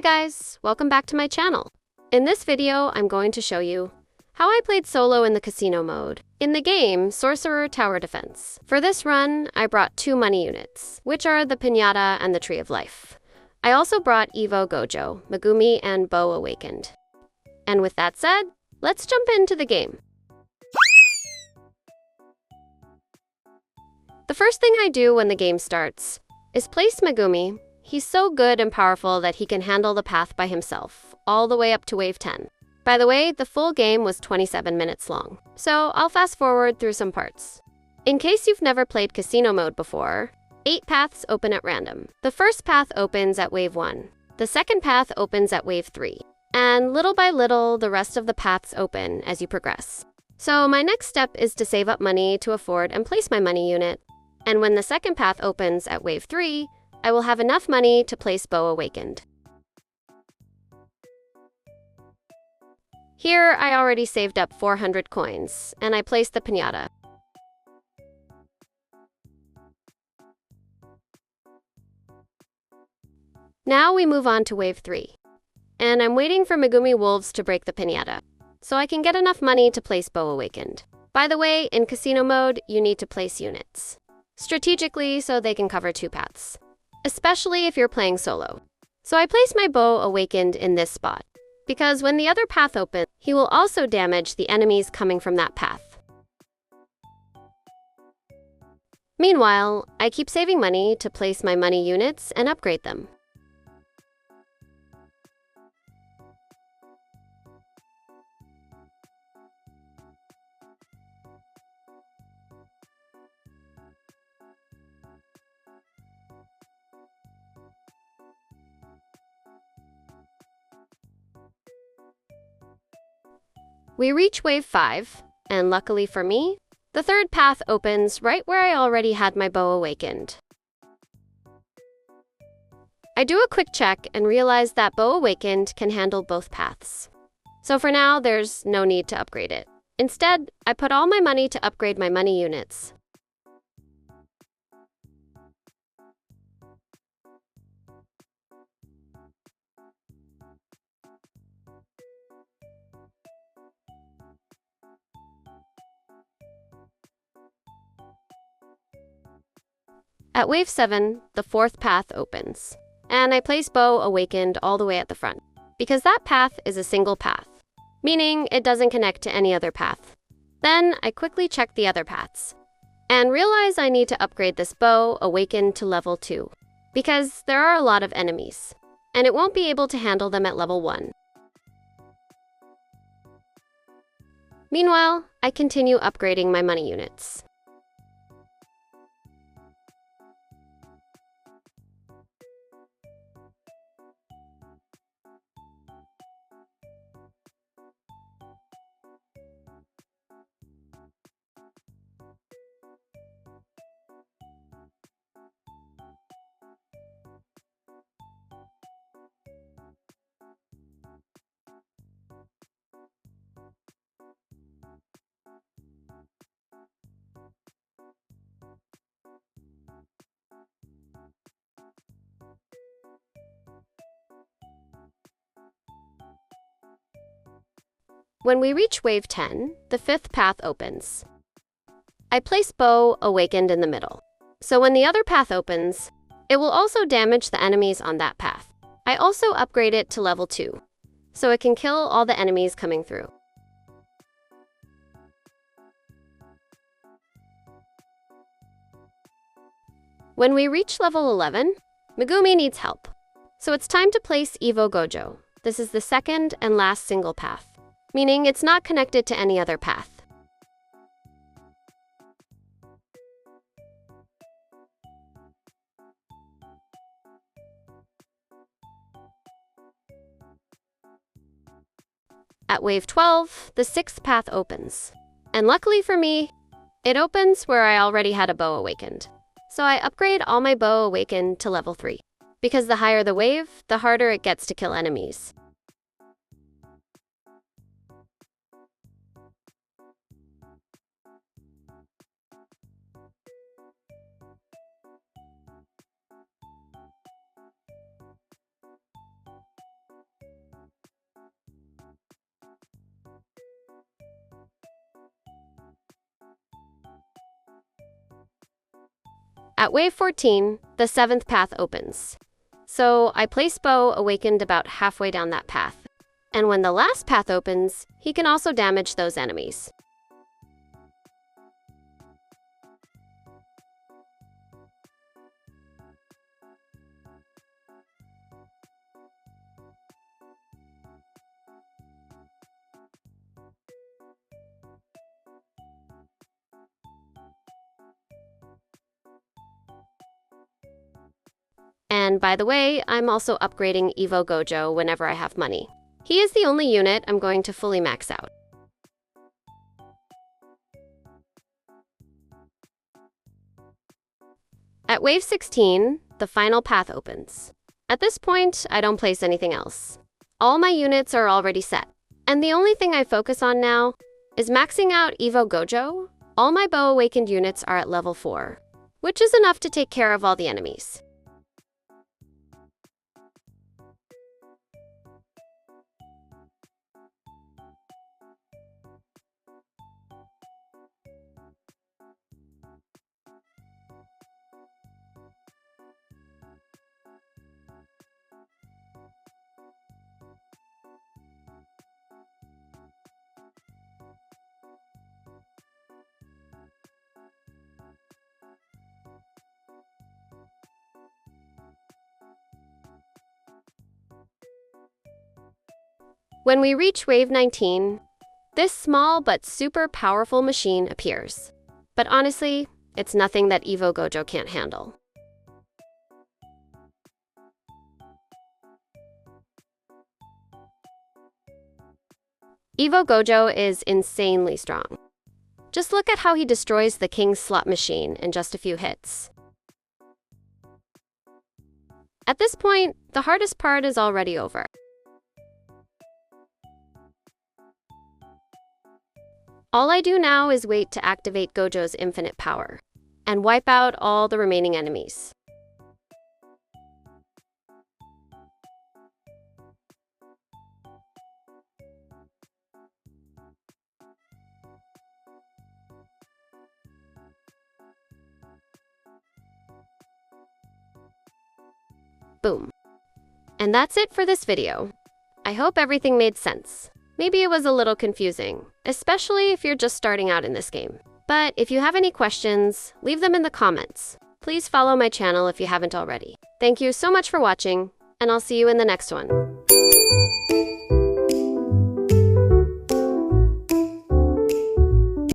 guys, welcome back to my channel. In this video, I'm going to show you how I played solo in the casino mode in the game Sorcerer Tower Defense. For this run, I brought 2 money units, which are the Piñata and the Tree of Life. I also brought Evo Gojo, Megumi, and Bow Awakened. And with that said, let's jump into the game. The first thing I do when the game starts is place Megumi. He's so good and powerful that he can handle the path by himself, all the way up to wave 10. By the way, the full game was 27 minutes long, so I'll fast forward through some parts. In case you've never played casino mode before, 8 paths open at random. The first path opens at wave 1. The second path opens at wave 3. And little by little, the rest of the paths open as you progress. So my next step is to save up money to afford and place my money unit. And when the second path opens at wave 3, I will have enough money to place Bow Awakened. Here, I already saved up 400 coins, and I placed the Piñata. Now we move on to wave 3. And I'm waiting for Megumi Wolves to break the Piñata, so I can get enough money to place Bow Awakened. By the way, in casino mode, you need to place units strategically so they can cover 2 paths, especially if you're playing solo. So I place my Bow Awakened in this spot, because when the other path opens, he will also damage the enemies coming from that path. Meanwhile, I keep saving money to place my money units and upgrade them. We reach wave 5, and luckily for me, the third path opens right where I already had my Bow Awakened. I do a quick check and realize that Bow Awakened can handle both paths. So for now, there's no need to upgrade it. Instead, I put all my money to upgrade my money units. At wave 7, the 4th path opens, and I place Bow Awakened all the way at the front, because that path is a single path, meaning it doesn't connect to any other path. Then I quickly check the other paths, and realize I need to upgrade this Bow Awakened to level 2, because there are a lot of enemies, and it won't be able to handle them at level 1. Meanwhile, I continue upgrading my money units. When we reach wave 10, the 5th path opens. I place Bow Awakened in the middle, so when the other path opens, it will also damage the enemies on that path. I also upgrade it to level 2, so it can kill all the enemies coming through. When we reach level 11, Megumi needs help, so it's time to place Evo Gojo. This is the second and last single path, meaning it's not connected to any other path. At wave 12, the 6th path opens, and luckily for me, it opens where I already had a Bow Awakened. So I upgrade all my Bow Awakened to level 3, because the higher the wave, the harder it gets to kill enemies. At wave 14, the 7th path opens. So I place Bo awakened about halfway down that path. And when the last path opens, he can also damage those enemies. And by the way, I'm also upgrading Evo Gojo whenever I have money. He is the only unit I'm going to fully max out. At wave 16, the final path opens. At this point, I don't place anything else. All my units are already set. And the only thing I focus on now is maxing out Evo Gojo. All my Bo Awakened units are at level 4, which is enough to take care of all the enemies. When we reach wave 19, this small but super powerful machine appears. But honestly, it's nothing that Evo Gojo can't handle. Evo Gojo is insanely strong. Just look at how he destroys the king's slot machine in just a few hits. At this point, the hardest part is already over. All I do now is wait to activate Gojo's infinite power and wipe out all the remaining enemies. Boom. And that's it for this video. I hope everything made sense. Maybe it was a little confusing, especially if you're just starting out in this game. But if you have any questions, leave them in the comments. Please follow my channel if you haven't already. Thank you so much for watching, and I'll see you in the next one.